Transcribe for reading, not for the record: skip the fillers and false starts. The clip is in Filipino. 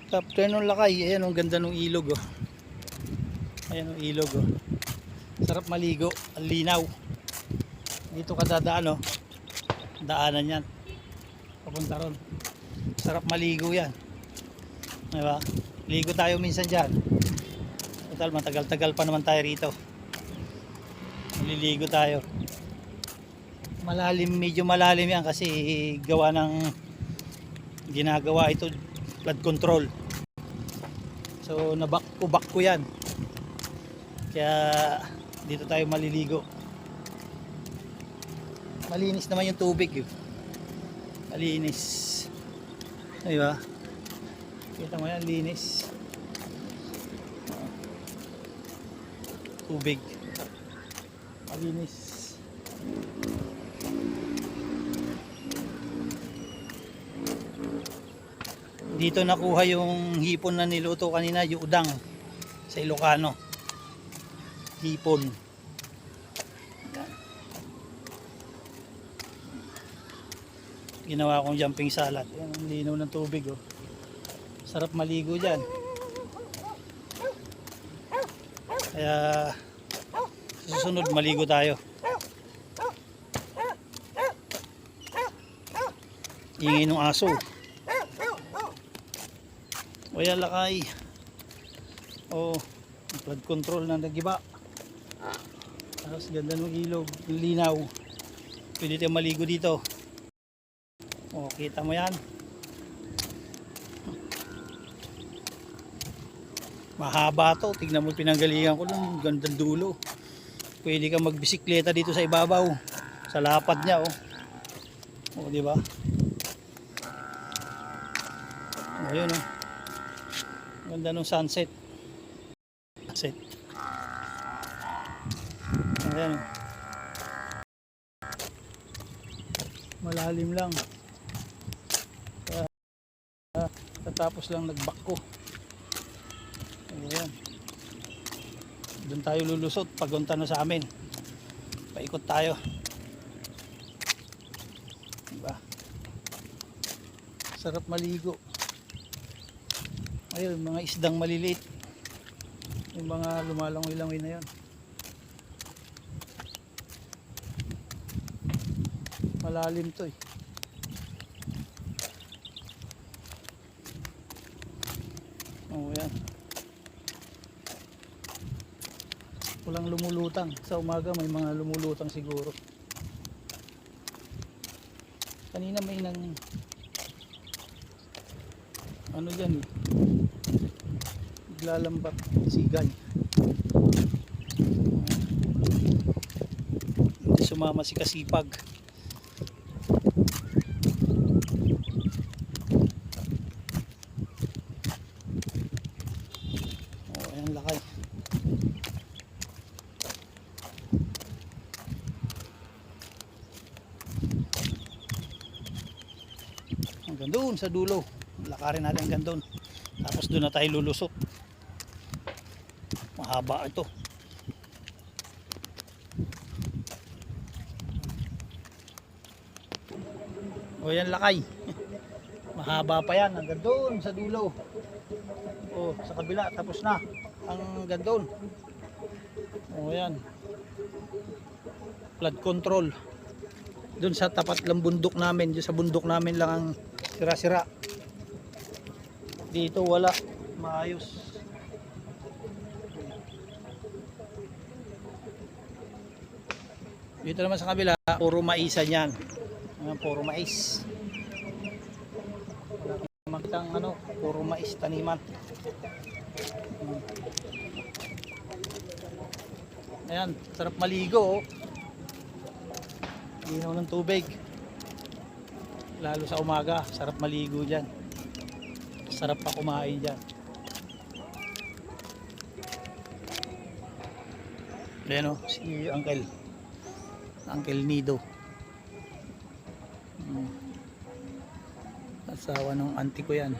Top 10 ng Lakay. Ayan, ang ganda ng ilog, oh. Ayan ang ilog, oh. Sarap maligo, ang linaw. Dito ka dadaan, oh. Daanan yan papunta ron. Sarap maligo yan, diba? Ligo tayo minsan dyan. Total, matagal-tagal pa naman tayo rito. Maliligo tayo. Malalim, medyo malalim yan kasi gawa ng ginagawa ito flood control. So nabak ko yan, kaya dito tayo maliligo. Malinis naman yung tubig, eh. Malinis, diba? Kita mo yan, linis. Tubig malinis. Dito nakuha yung hipon na niluto kanina, yung udang sa Ilocano. Hipon. Ginawa kong jumping salad. Ayan, ang linaw ng tubig, oh. Sarap maligo dyan. Kaya susunod maligo tayo. Ingay ng aso. O yan, Lakay. O, flood control na nagiba. Tapos ganda ng ilog, linaw. Pwede tayo maligo dito. O, kita mo yan. Mahaba to. Tignan mo, pinanggalingan ko ng gandang dulo. Pwede kang magbisikleta dito sa ibabaw. Sa lapad niya, oh. O, diba? O, yun, oh. Ganda ng sunset. Sunset. Ayan, oh. Malalim lang. Tapos lang nagbak ko. Ayan. Doon tayo lulusot pagunta na sa amin. Paikot tayo. Diba? Sarap maligo. Ayun, mga isdang maliliit. Yung mga lumalangoy-langoy na yun. Malalim to, eh. Oh, yan. Walang lumulutang. Sa umaga may mga lumulutang siguro. Kanina may nang ano dyan, eh. Naglalambat sigay. Hindi sumama si Kasipag. Oh, ayan, Lakay. Hanggang doon sa dulo. Lakarin natin hanggang doon. Tapos doon na tayo lulusot. Mahaba ito. O yan, Lakay. Mahaba pa yan hanggang doon sa dulo. O sa kabila, tapos na hanggang doon. O yan. Flood control. Doon sa tapat lang bundok namin, doon sa bundok namin lang ang sira-sira. Dito wala, maayos. Dito naman sa kabila, puro maisan yan. Puro mais. Wala kang makitang ano, puro mais taniman. Ayan, sarap maligo, oh. Linaw ng tubig. Lalo sa umaga, sarap maligo dyan. Sarap pa kumain dyan. Ayan, oh, si Uncle Nido. Asawa ng auntie ko yan.